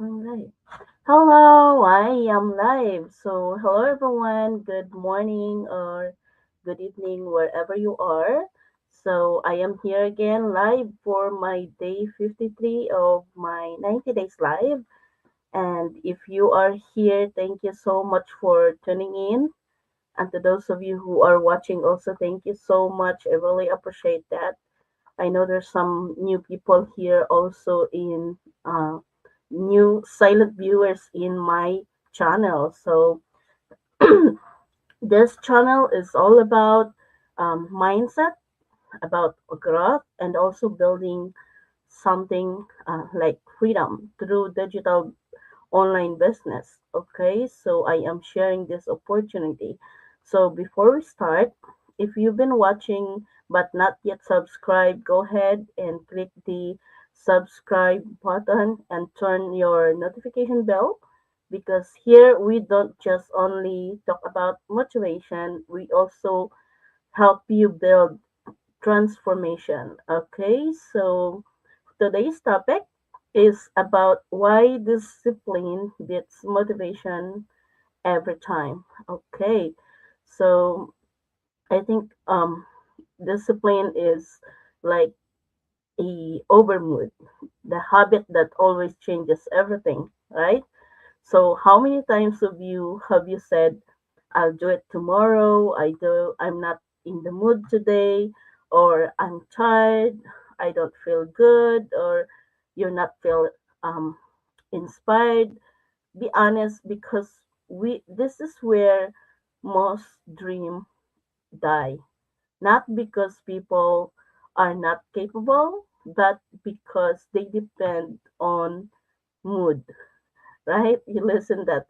Going live. Hello, I am live. So, hello everyone. Good morning or good evening, wherever you are. So, I am here again live for my day 53 of my 90 days live. And if you are here, thank you so much for tuning in. And to those of you who are watching, also, thank you so much. I really appreciate that. I know there's some new people here also in new silent viewers in my channel. So this channel is all about mindset, about growth, and also building something like freedom through digital online business. Okay, so I am sharing this opportunity. So before we start, if you've been watching but not yet subscribed, go ahead and click the subscribe button and turn your notification bell because here we don't just only talk about motivation, we also help you build transformation. Okay, so today's topic is about why discipline beats motivation every time. Okay, so I think discipline is like a overmood, the habit that always changes everything, right? So how many times have you said, "I'll do it tomorrow," I'm not in the mood today, or "I'm tired, I don't feel good," or you're not feel um inspired? Be honest, because we this is where most dream die. Not because people are not capable, but because they depend on mood, right? You listen that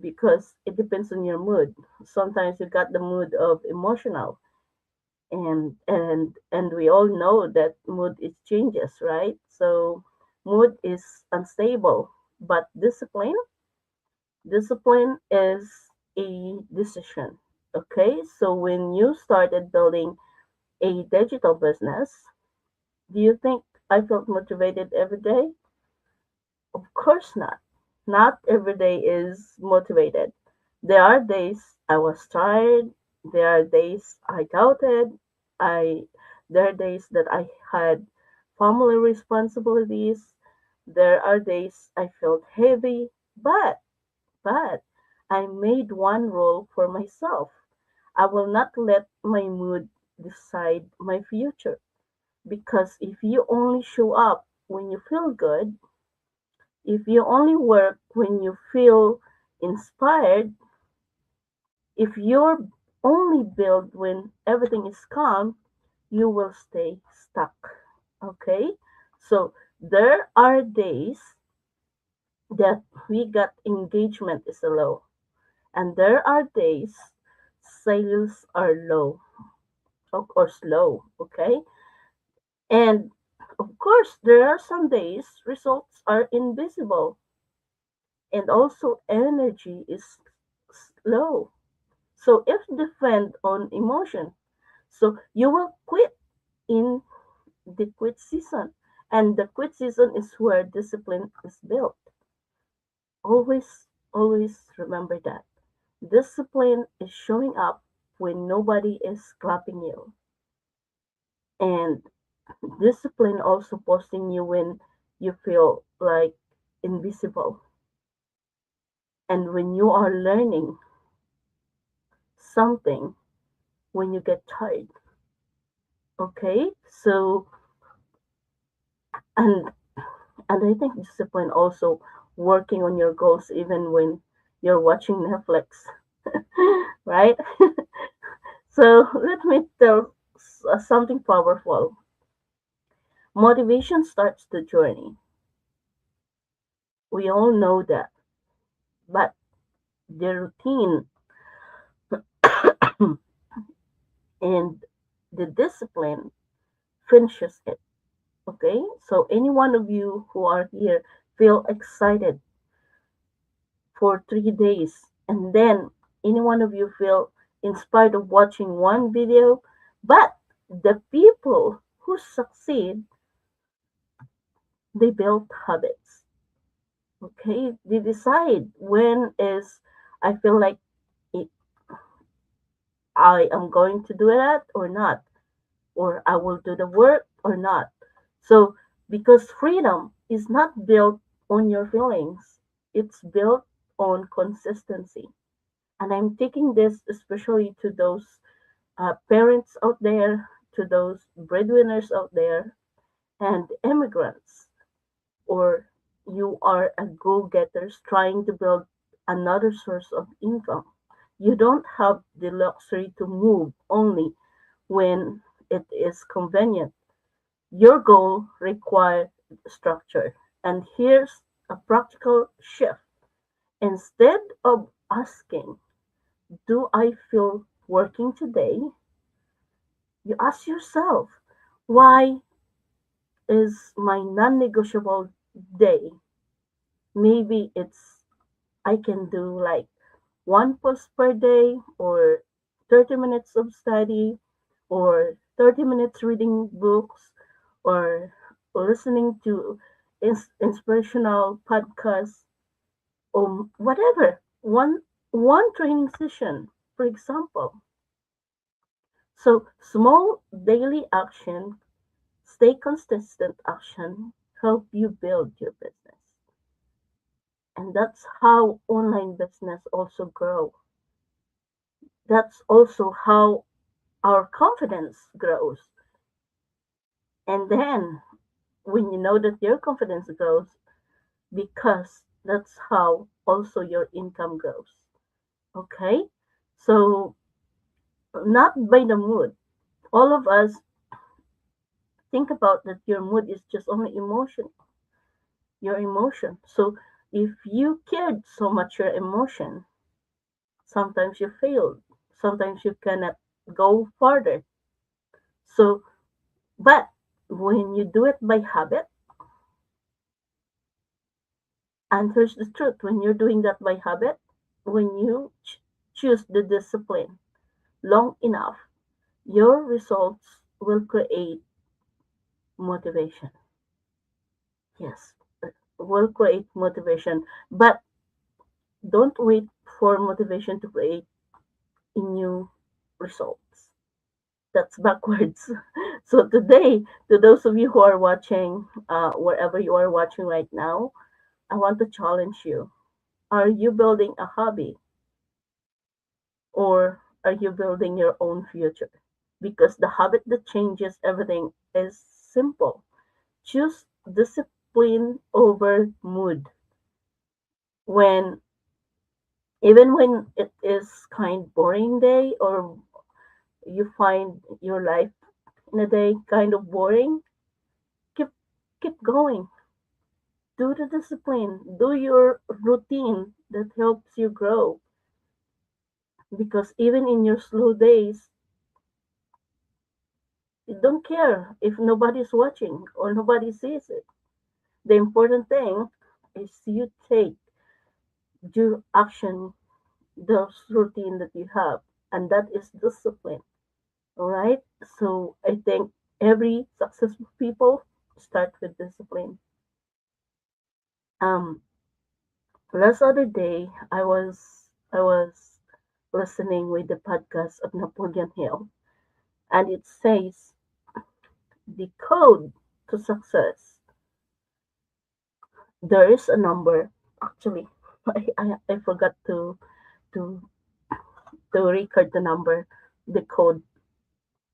because it depends on your mood. Sometimes you got the mood of emotional, and we all know that mood is changes, right? So mood is unstable, but discipline is a decision. Okay, so when you started building a digital business, do you think I felt motivated every day? Of course not. Not every day is motivated. There are days I was tired. There are days I doubted. I there are days that I had family responsibilities. There are days I felt heavy, but I made one rule for myself. I will not let my mood decide my future. Because if you only show up when you feel good, if you only work when you feel inspired, if you're only build when everything is calm, you will stay stuck. Okay? So there are days that we got engagement is low, and there are days sales are low or slow. Okay? And of course, there are some days results are invisible and also energy is low. So if depend on emotion, so you will quit in the quit season. And the quit season is where discipline is built. Always remember that. Discipline is showing up when nobody is clapping you. And discipline also posting you when you feel like invisible. And when you are learning something when you get tired. Okay? So and and I think discipline also working on your goals even when you're watching Netflix, right? So let me tell something powerful. Motivation starts the journey. We all know that, but the routine and the discipline finishes it. Okay, so any one of you who are here feel excited for 3 days, and then any one of you feel inspired of watching one video, but the people who succeed, they build habits. Okay, they decide when is I feel like it, I am going to do that or not, or I will do the work or not. So, because freedom is not built on your feelings, it's built on consistency. And I'm taking this especially to those parents out there, to those breadwinners out there, and immigrants, or you are a go getters trying to build another source of income. You don't have the luxury to move only when it is convenient. Your goal requires structure. And here's a practical shift. Instead of asking, do I feel working today? You ask yourself, why is my non negotiable day? Maybe it's I can do like one post per day, or 30 minutes of study, or 30 minutes reading books, or listening to inspirational podcasts, or whatever. One training session, for example. So small daily action, stay consistent action, help you build your business. And that's how online business also grow. That's also how our confidence grows. And then when you know that your confidence grows, because that's how also your income grows. Okay? So not by the mood. All of us think about that your mood is just only emotion, your emotion. So if you cared so much your emotion, sometimes you failed. Sometimes you cannot go further. So but when you do it by habit, and here's the truth, when you're doing that by habit, when you choose the discipline long enough, your results will create motivation. Yes, will create motivation. But don't wait for motivation to create new results. That's backwards. So today, to those of you who are watching, wherever you are watching right now, I want to challenge you. Are you building a hobby, or are you building your own future? Because the habit that changes everything is simple. Choose discipline over mood. When even when it is kind boring day, or you find your life in a day kind of boring, keep keep going. Do the discipline. Do your routine that helps you grow. Because even in your slow days, you don't care if nobody's watching or nobody sees it. The important thing is you take your action, those routine that you have, and that is discipline. All right. So I think every successful people start with discipline. Um, last other day I was listening with the podcast of Napoleon Hill, and it says the code to success. There is a number. Actually, I forgot to to record the number, the code.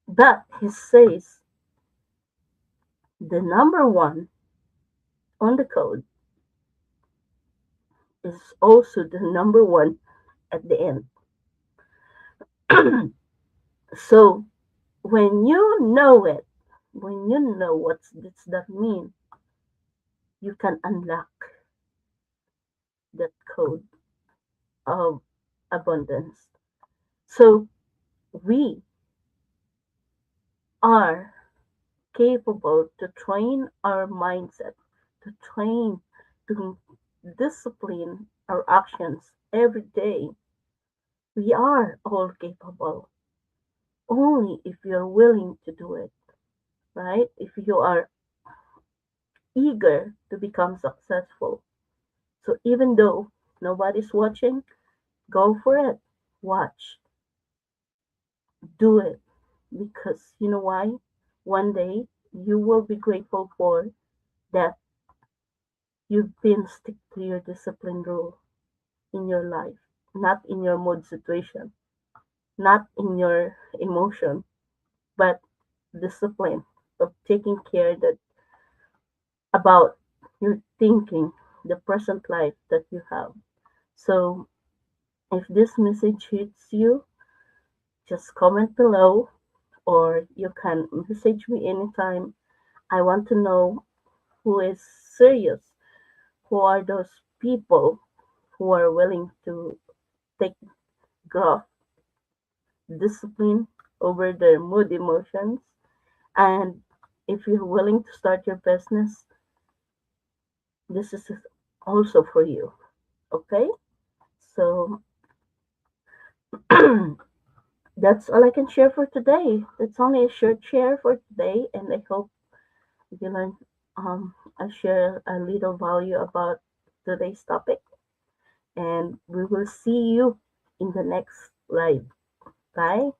But he says the number one on the code is also the number one at the end. So when you know it, when you know what does that mean, you can unlock that code of abundance. So we are capable to train our mindset, to train, to discipline our actions every day. We are all capable, only if you're willing to do it, right? If you are eager to become successful. So even though nobody's watching, go for it. Watch, do it. Because you know why? One day you will be grateful for that you've been stick to your discipline rule in your life, not in your mood situation, not in your emotion, but discipline of taking care that about your thinking, the present life that you have. So if this message hits you, just comment below or you can message me anytime. I want to know who is serious, who are those people who are willing to take growth, discipline over their mood emotions. And if you're willing to start your business, this is also for you. Okay? So that's all I can share for today. That's only a short share for today, and I hope you learn. I share a little value about today's topic, and we will see you in the next live. Bye.